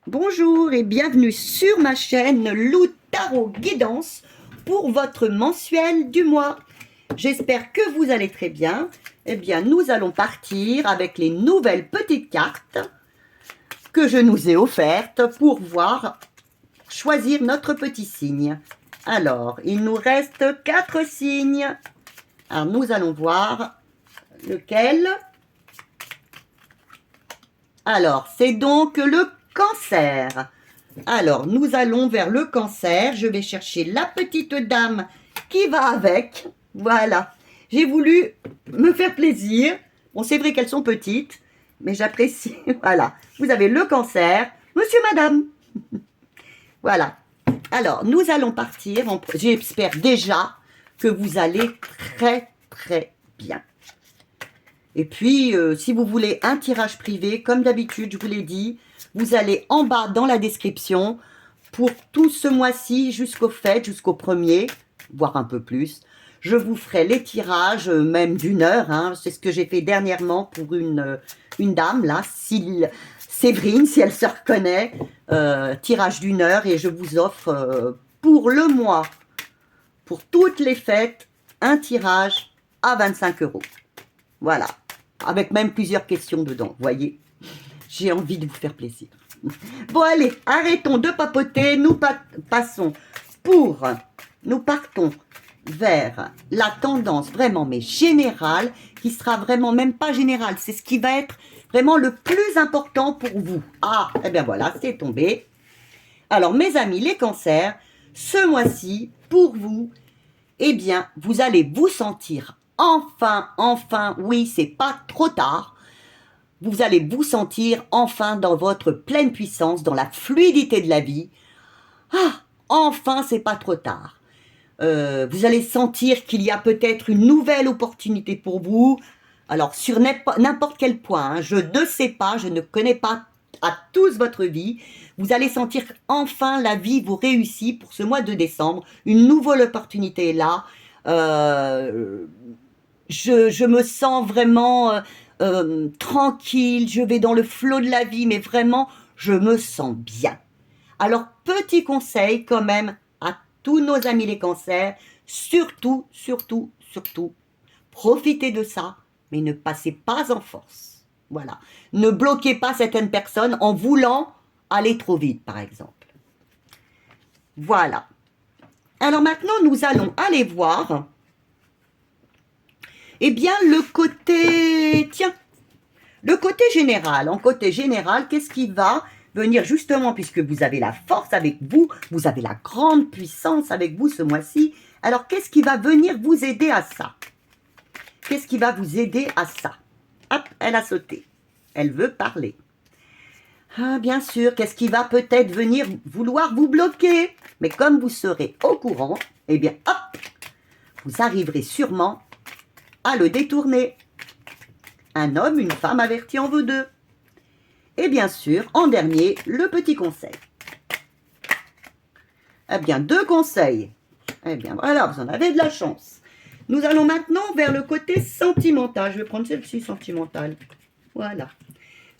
Bonjour et bienvenue sur ma chaîne Lou Tarot Guidance pour votre mensuel du mois. J'espère que vous allez très bien. Eh bien, nous allons partir avec les nouvelles petites cartes que je nous ai offertes pour choisir notre petit signe. Alors, il nous reste 4 signes. Alors, nous allons voir lequel. Alors, c'est donc le Cancer. Alors, nous allons vers le Cancer. Je vais chercher la petite dame qui va avec. Voilà. J'ai voulu me faire plaisir. Bon, c'est vrai qu'elles sont petites, mais j'apprécie. Voilà. Vous avez le Cancer. Monsieur, madame. Voilà. Alors, nous allons partir. J'espère déjà que vous allez très, très bien. Et puis, si vous voulez un tirage privé, comme d'habitude, je vous l'ai dit, vous allez en bas dans la description pour tout ce mois-ci jusqu'au fête, jusqu'au 1er, voire un peu plus. Je vous ferai les tirages, même d'1 heure. Hein. C'est ce que j'ai fait dernièrement pour une dame, là, Séverine, si elle se reconnaît. Tirage d'1 heure et je vous offre pour le mois, pour toutes les fêtes, un tirage à 25 €. Voilà. Avec même plusieurs questions dedans, voyez. J'ai envie de vous faire plaisir. Bon, allez, arrêtons de papoter. Nous partons vers la tendance vraiment, mais générale, qui sera vraiment même pas générale. C'est ce qui va être vraiment le plus important pour vous. Ah, eh bien voilà, c'est tombé. Alors, mes amis, les cancers, ce mois-ci, pour vous, eh bien, vous allez vous sentir enfin, oui, c'est pas trop tard. Vous allez vous sentir enfin dans votre pleine puissance, dans la fluidité de la vie. Ah, enfin, c'est pas trop tard. Vous allez sentir qu'il y a peut-être une nouvelle opportunité pour vous. Alors, sur n'importe quel point, hein, je ne sais pas, je ne connais pas à tous votre vie. Vous allez sentir enfin la vie vous réussit pour ce mois de décembre. Une nouvelle opportunité est là. Je me sens vraiment tranquille, je vais dans le flot de la vie, mais vraiment, je me sens bien. Alors, petit conseil quand même à tous nos amis les cancers, surtout, profitez de ça, mais ne passez pas en force. Voilà. Ne bloquez pas certaines personnes en voulant aller trop vite, par exemple. Voilà. Alors maintenant, nous allons aller voir eh bien, le côté général. En côté général, qu'est-ce qui va venir justement, puisque vous avez la force avec vous, vous avez la grande puissance avec vous ce mois-ci. Alors, qu'est-ce qui va venir vous aider à ça? Qu'est-ce qui va vous aider à ça? Hop, elle a sauté. Elle veut parler. Ah, bien sûr, qu'est-ce qui va peut-être venir vouloir vous bloquer? Mais comme vous serez au courant, eh bien, hop, vous arriverez sûrement à le détourner. Un homme, une femme avertis en vaut deux. Et bien sûr, en dernier, le petit conseil. Eh bien, 2 conseils. Eh bien, voilà, vous en avez de la chance. Nous allons maintenant vers le côté sentimental. Je vais prendre celle-ci, sentimentale. Voilà.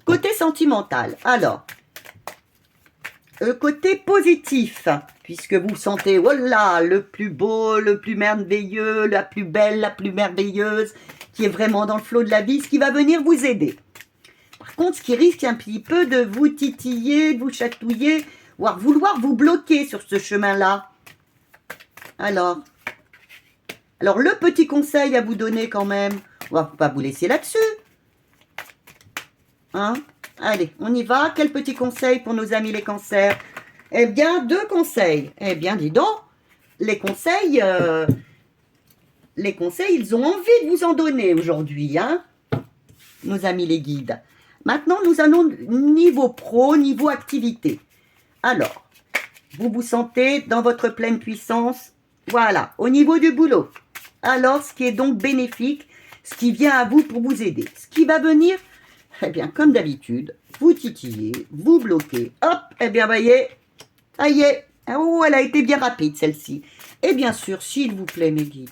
Côté sentimental. Alors, le côté positif, puisque vous sentez, voilà, le plus beau, le plus merveilleux, la plus belle, la plus merveilleuse, qui est vraiment dans le flot de la vie, ce qui va venir vous aider. Par contre, ce qui risque un petit peu de vous titiller, de vous chatouiller, voire vouloir vous bloquer sur ce chemin-là. Alors, le petit conseil à vous donner quand même, on va pas vous laisser là-dessus. Hein? Allez, on y va. Quel petit conseil pour nos amis les cancers? Eh bien, 2 conseils. Eh bien, dis donc, les conseils, ils ont envie de vous en donner aujourd'hui, hein, nos amis les guides. Maintenant, nous allons niveau pro, niveau activité. Alors, vous vous sentez dans votre pleine puissance, voilà, au niveau du boulot. Alors, ce qui est donc bénéfique, ce qui vient à vous pour vous aider. Ce qui va venir, eh bien, comme d'habitude, vous titiller, vous bloquer. Hop, eh bien, voyez, ça y est. Oh, elle a été bien rapide, celle-ci. Et bien sûr, s'il vous plaît, mes guides,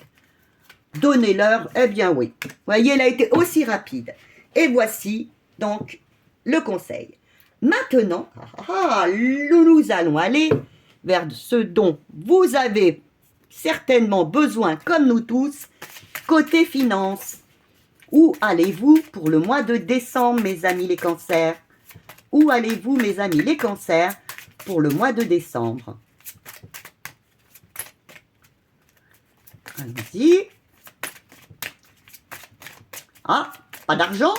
donnez-leur, eh bien oui. Voyez, elle a été aussi rapide. Et voici donc le conseil. Maintenant, nous allons aller vers ce dont vous avez certainement besoin, comme nous tous, côté finance. Où allez-vous pour le mois de décembre, mes amis les cancers? Où allez-vous, mes amis les cancers, pour le mois de décembre? Allez-y. Ah, pas d'argent?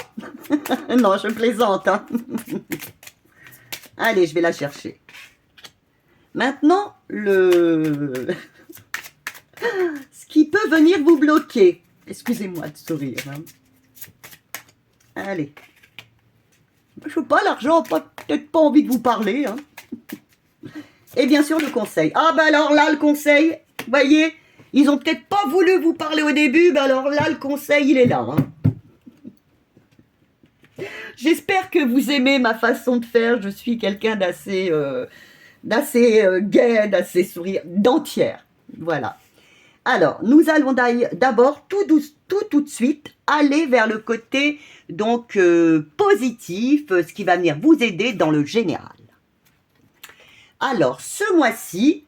Non, je plaisante. Hein. Allez, je vais la chercher. Maintenant, ce qui peut venir vous bloquer. Excusez-moi de sourire. Hein. Allez. Je veux pas l'argent, peut-être pas envie de vous parler. Hein. Et bien sûr, le conseil. Ah, ben alors là, le conseil, vous voyez, ils ont peut-être pas voulu vous parler au début, ben alors là, le conseil, il est là. Hein. J'espère que vous aimez ma façon de faire. Je suis quelqu'un d'assez gai, d'assez sourire, d'entière. Voilà. Alors, nous allons d'abord tout de suite aller vers le côté donc positif, ce qui va venir vous aider dans le général. Alors, ce mois-ci,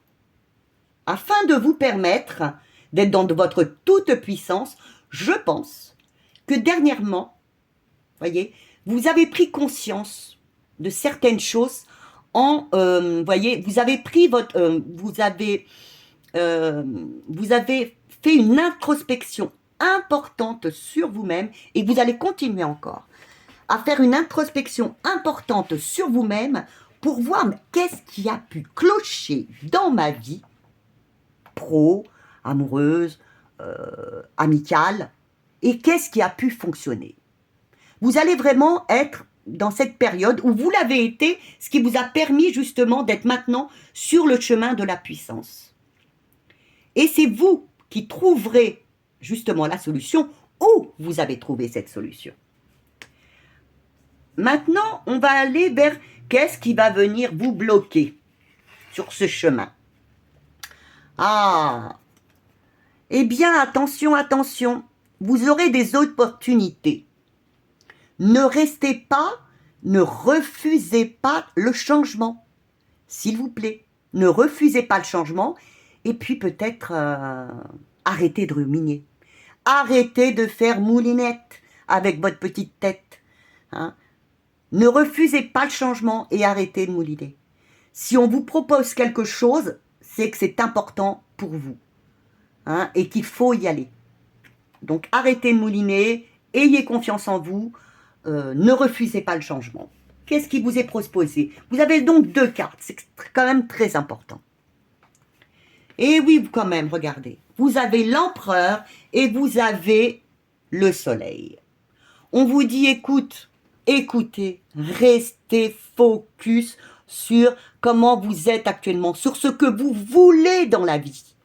afin de vous permettre d'être dans votre toute puissance, je pense que dernièrement, voyez, vous avez pris conscience de certaines choses voyez, vous avez pris vous avez fait une introspection importante sur vous-même et vous allez continuer encore à faire une introspection importante sur vous-même pour voir qu'est-ce qui a pu clocher dans ma vie pro, amoureuse, amicale, et qu'est-ce qui a pu fonctionner. Vous allez vraiment être dans cette période où vous l'avez été, ce qui vous a permis justement d'être maintenant sur le chemin de la puissance. Et c'est vous qui trouverez justement la solution où vous avez trouvé cette solution. Maintenant, on va aller vers qu'est-ce qui va venir vous bloquer sur ce chemin. Ah, eh bien, attention, attention, vous aurez des opportunités. Ne restez pas, ne refusez pas le changement. S'il vous plaît, ne refusez pas le changement. Et puis peut-être arrêtez de ruminer. Arrêtez de faire moulinette avec votre petite tête. Hein. Ne refusez pas le changement et arrêtez de mouliner. Si on vous propose quelque chose, c'est que c'est important pour vous. Hein, et qu'il faut y aller. Donc arrêtez de mouliner, ayez confiance en vous. Ne refusez pas le changement. Qu'est-ce qui vous est proposé? Vous avez donc 2 cartes, c'est quand même très important. Et oui, quand même, regardez. Vous avez l'empereur et vous avez le soleil. On vous dit, écoutez, restez focus sur comment vous êtes actuellement, sur ce que vous voulez dans la vie.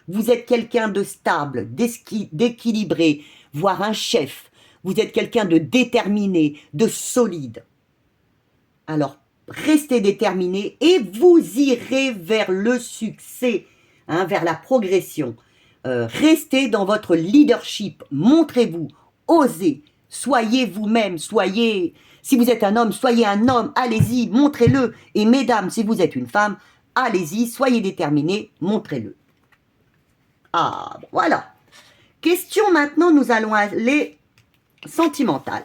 Vous êtes quelqu'un de stable, d'équilibré, voire un chef. Vous êtes quelqu'un de déterminé, de solide. Alors, restez déterminé et vous irez vers le succès, hein, vers la progression. Restez dans votre leadership, montrez-vous, osez, soyez vous-même, si vous êtes un homme, soyez un homme, allez-y, montrez-le. Et mesdames, si vous êtes une femme, allez-y, soyez déterminés, montrez-le. Ah, voilà. Question maintenant, nous allons aller sentimentale.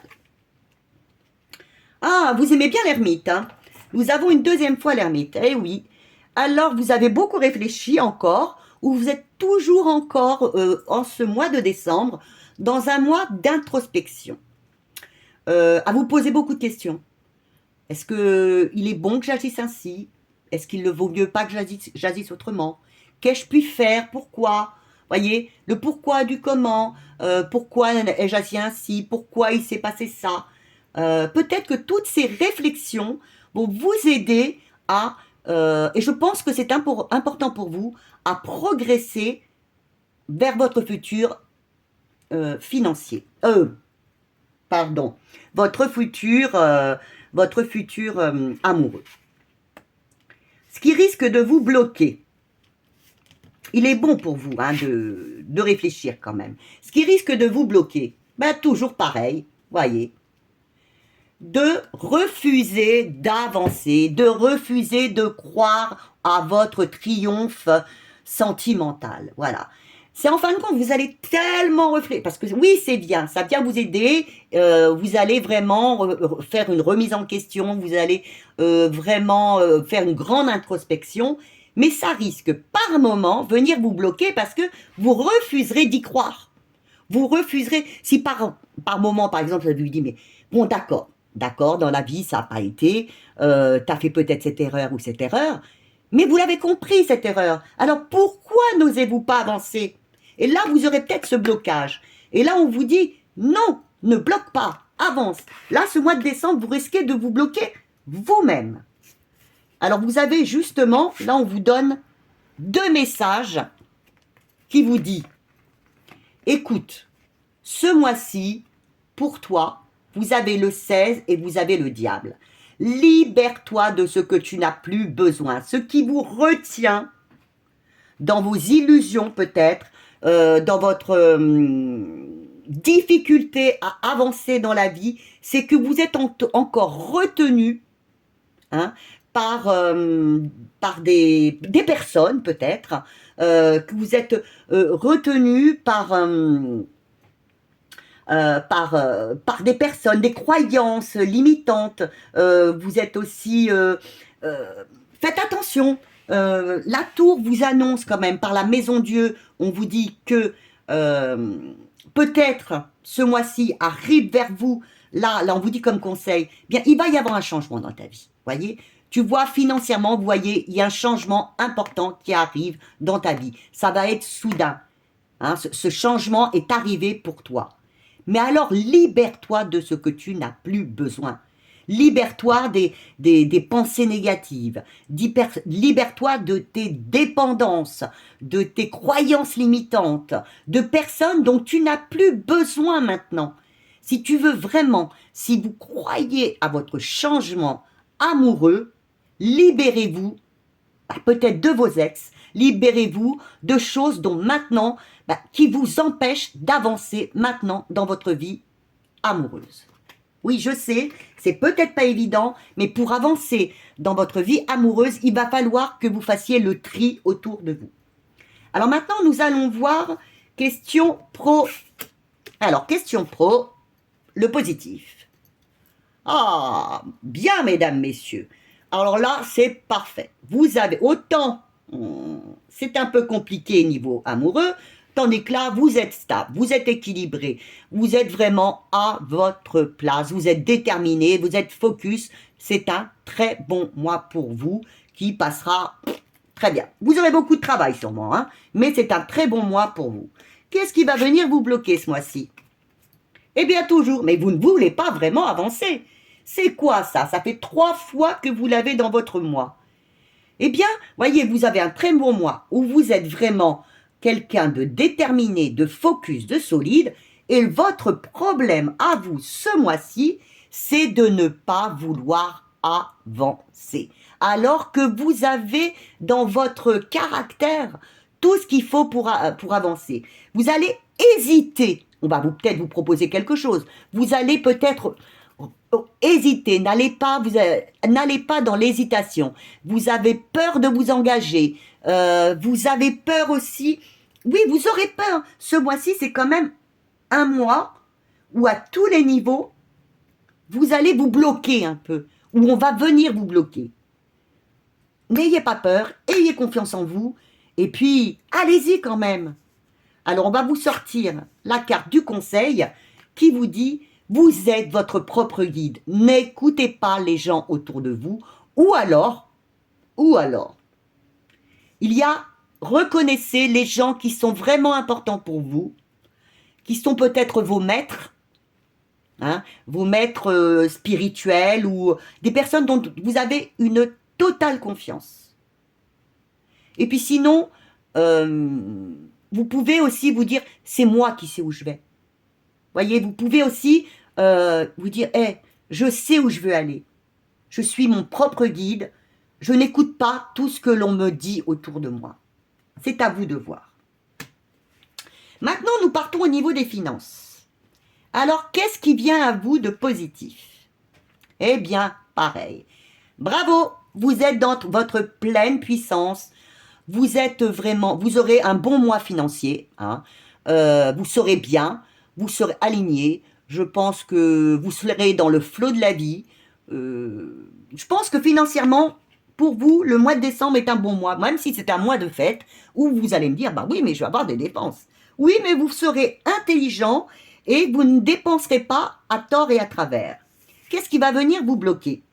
Ah, vous aimez bien l'ermite, hein? Nous avons une deuxième fois l'ermite, eh oui. Alors, vous avez beaucoup réfléchi encore, ou vous êtes toujours encore, en ce mois de décembre, dans un mois d'introspection. À vous poser beaucoup de questions. Est-ce qu'il est bon que j'agisse ainsi? Est-ce qu'il ne vaut mieux pas que j'agisse autrement? Qu'ai-je pu faire? Pourquoi? Voyez, le pourquoi du comment, pourquoi ai-je agi ainsi, pourquoi il s'est passé ça. Peut-être que toutes ces réflexions vont vous aider à, et je pense que c'est important pour vous, à progresser vers votre futur financier. Pardon, votre futur amoureux. Ce qui risque de vous bloquer. Il est bon pour vous hein, de réfléchir quand même. Ce qui risque de vous bloquer, ben, toujours pareil, voyez. de refuser d'avancer, de refuser de croire à votre triomphe sentimental. Voilà. C'est en fin de compte, vous allez tellement réfléchir, parce que oui, c'est bien, ça vient vous aider, vous allez vraiment faire une remise en question, vous allez vraiment faire une grande introspection, mais ça risque par moment venir vous bloquer parce que vous refuserez d'y croire. Vous refuserez, si par moment, par exemple, vous lui dites, mais bon, d'accord, dans la vie, ça n'a pas été, t'as fait peut-être cette erreur ou cette erreur, mais vous l'avez compris, cette erreur. Alors, pourquoi n'osez-vous pas avancer? Et là, vous aurez peut-être ce blocage. Et là, on vous dit, non, ne bloque pas, avance. Là, ce mois de décembre, vous risquez de vous bloquer vous-même. Alors, vous avez justement, là, on vous donne 2 messages qui vous disent, écoute, ce mois-ci, pour toi, vous avez le 16 et vous avez le diable. Libère-toi de ce que tu n'as plus besoin, ce qui vous retient dans vos illusions peut-être, dans votre difficulté à avancer dans la vie, c'est que vous êtes encore retenu hein, par des personnes peut-être, que vous êtes retenu par des personnes, des croyances limitantes. Vous êtes aussi... faites attention. La tour vous annonce quand même, par la maison Dieu, on vous dit que peut-être ce mois-ci arrive vers vous, là on vous dit comme conseil, bien il va y avoir un changement dans ta vie, voyez. Tu vois financièrement, vous voyez, il y a un changement important qui arrive dans ta vie. Ça va être soudain. Hein, ce changement est arrivé pour toi. Mais alors, libère-toi de ce que tu n'as plus besoin. Libère-toi des pensées négatives. Libère-toi de tes dépendances, de tes croyances limitantes, de personnes dont tu n'as plus besoin maintenant. Si tu veux vraiment, si vous croyez à votre changement amoureux, libérez-vous peut-être de vos ex, libérez-vous de choses dont maintenant, qui vous empêchent d'avancer maintenant dans votre vie amoureuse. Oui, je sais, c'est peut-être pas évident, mais pour avancer dans votre vie amoureuse, il va falloir que vous fassiez le tri autour de vous. Alors maintenant, nous allons voir question pro. Alors, question pro, le positif. Ah, bien, mesdames, messieurs. Alors là, c'est parfait. Vous avez autant, c'est un peu compliqué niveau amoureux, tandis que là, vous êtes stable, vous êtes équilibré, vous êtes vraiment à votre place, vous êtes déterminé, vous êtes focus. C'est un très bon mois pour vous qui passera très bien. Vous aurez beaucoup de travail sûrement, hein, mais c'est un très bon mois pour vous. Qu'est-ce qui va venir vous bloquer ce mois-ci? Eh bien toujours, mais vous ne voulez pas vraiment avancer. C'est quoi ça? Ça fait 3 fois que vous l'avez dans votre mois. Eh bien, voyez, vous avez un très bon mois où vous êtes vraiment quelqu'un de déterminé, de focus, de solide. Et votre problème à vous ce mois-ci, c'est de ne pas vouloir avancer. Alors que vous avez dans votre caractère tout ce qu'il faut pour avancer. Vous allez hésiter. On va peut-être vous proposer quelque chose. Vous allez peut-être hésiter, n'allez pas dans l'hésitation. Vous avez peur de vous engager. Vous avez peur aussi. Oui, vous aurez peur. Ce mois-ci, c'est quand même un mois où à tous les niveaux, vous allez vous bloquer un peu, où on va venir vous bloquer. N'ayez pas peur, ayez confiance en vous, et puis allez-y quand même. Alors on va vous sortir la carte du conseil qui vous dit vous êtes votre propre guide. N'écoutez pas les gens autour de vous. Ou alors, il y a, reconnaissez les gens qui sont vraiment importants pour vous, qui sont peut-être vos maîtres, hein, vos maîtres spirituels ou des personnes dont vous avez une totale confiance. Et puis sinon, vous pouvez aussi vous dire, c'est moi qui sais où je vais. Voyez, vous pouvez aussi vous dire, je sais où je veux aller. Je suis mon propre guide. Je n'écoute pas tout ce que l'on me dit autour de moi. C'est à vous de voir. Maintenant, nous partons au niveau des finances. Alors, qu'est-ce qui vient à vous de positif? Eh bien, pareil. Bravo, vous êtes dans votre pleine puissance. Vous êtes vraiment, vous aurez un bon mois financier. Hein. Vous serez bien, vous serez aligné. Je pense que vous serez dans le flot de la vie. Je pense que financièrement, pour vous, le mois de décembre est un bon mois, même si c'est un mois de fête, où vous allez me dire, bah oui, mais je vais avoir des dépenses. Oui, mais vous serez intelligent et vous ne dépenserez pas à tort et à travers. Qu'est-ce qui va venir vous bloquer?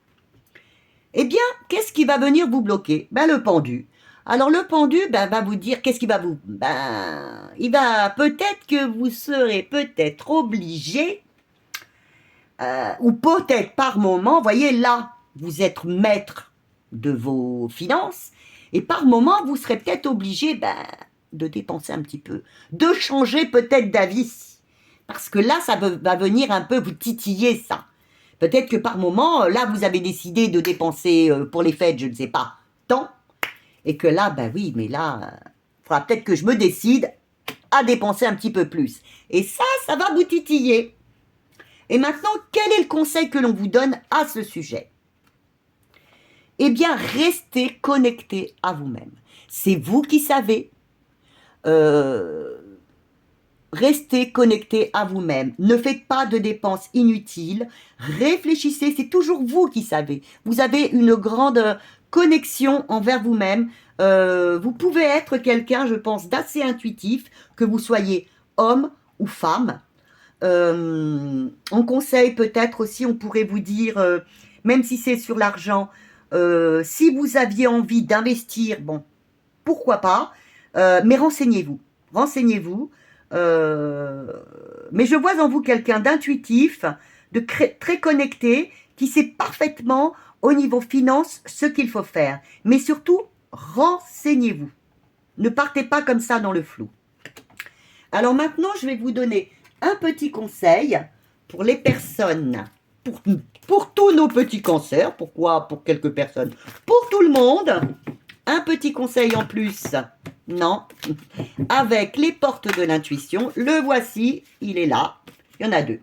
Eh bien, qu'est-ce qui va venir vous bloquer? Ben, le pendu. Alors, le pendu va vous dire, qu'est-ce qui va vous... il va peut-être que vous serez peut-être obligé, ou peut-être par moment, voyez, là, vous êtes maître de vos finances, et par moment, vous serez peut-être obligé de dépenser un petit peu, de changer peut-être d'avis, parce que là, ça va venir un peu vous titiller, ça. Peut-être que par moment, là, vous avez décidé de dépenser pour les fêtes, je ne sais pas, tant, et que là, oui, mais là, il faudra peut-être que je me décide à dépenser un petit peu plus. Et ça va vous titiller. Et maintenant, quel est le conseil que l'on vous donne à ce sujet? Eh bien, restez connecté à vous-même. C'est vous qui savez. Restez connecté à vous-même. Ne faites pas de dépenses inutiles. Réfléchissez, c'est toujours vous qui savez. Vous avez une grande connexion envers vous-même. Vous pouvez être quelqu'un, je pense, d'assez intuitif, que vous soyez homme ou femme. En conseil, peut-être aussi, on pourrait vous dire, même si c'est sur l'argent, si vous aviez envie d'investir, bon, pourquoi pas, mais renseignez-vous. Renseignez-vous. Mais je vois en vous quelqu'un d'intuitif, de très connecté, qui sait parfaitement au niveau finance ce qu'il faut faire. Mais surtout, renseignez-vous. Ne partez pas comme ça dans le flou. Alors maintenant, je vais vous donner un petit conseil pour les personnes, pour tous nos petits cancers. Pourquoi pour quelques personnes? Pour tout le monde. Un petit conseil en plus. Non. Avec les portes de l'intuition. Le voici. Il est là. Il y en a 2.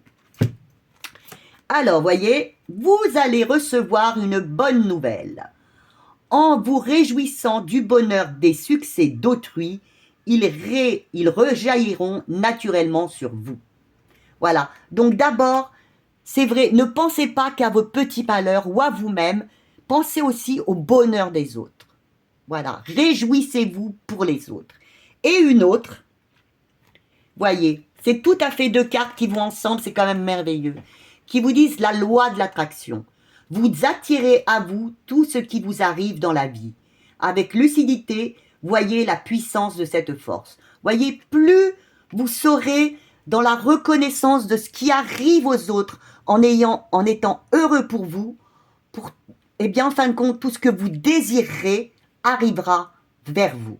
Alors, voyez, vous allez recevoir une bonne nouvelle. En vous réjouissant du bonheur des succès d'autrui, ils rejailliront naturellement sur vous. Voilà. Donc d'abord, c'est vrai, ne pensez pas qu'à vos petits malheurs ou à vous-même. Pensez aussi au bonheur des autres. Voilà, réjouissez-vous pour les autres. Et une autre, voyez, c'est tout à fait 2 cartes qui vont ensemble, c'est quand même merveilleux, qui vous disent la loi de l'attraction. Vous attirez à vous tout ce qui vous arrive dans la vie. Avec lucidité, voyez la puissance de cette force. Voyez, plus vous serez dans la reconnaissance de ce qui arrive aux autres, en étant heureux pour vous, eh bien, en fin de compte, tout ce que vous désirerez arrivera vers vous.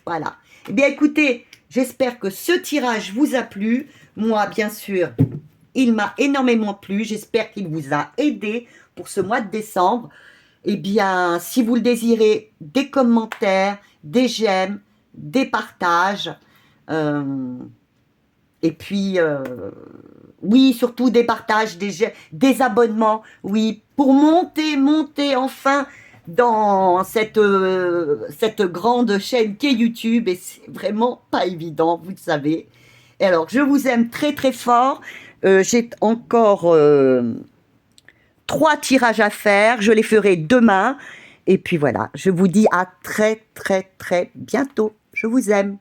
Voilà. Eh bien, écoutez, j'espère que ce tirage vous a plu. Moi, bien sûr, il m'a énormément plu. J'espère qu'il vous a aidé pour ce mois de décembre. Eh bien, si vous le désirez, des commentaires, des j'aime, des partages. Et puis, oui, surtout des partages, des abonnements. Oui, pour monter enfin dans cette grande chaîne qu'est YouTube, et c'est vraiment pas évident, vous le savez. Et alors, je vous aime très très fort. J'ai encore 3 tirages à faire, je les ferai demain. Et puis voilà, je vous dis à très très très bientôt. Je vous aime.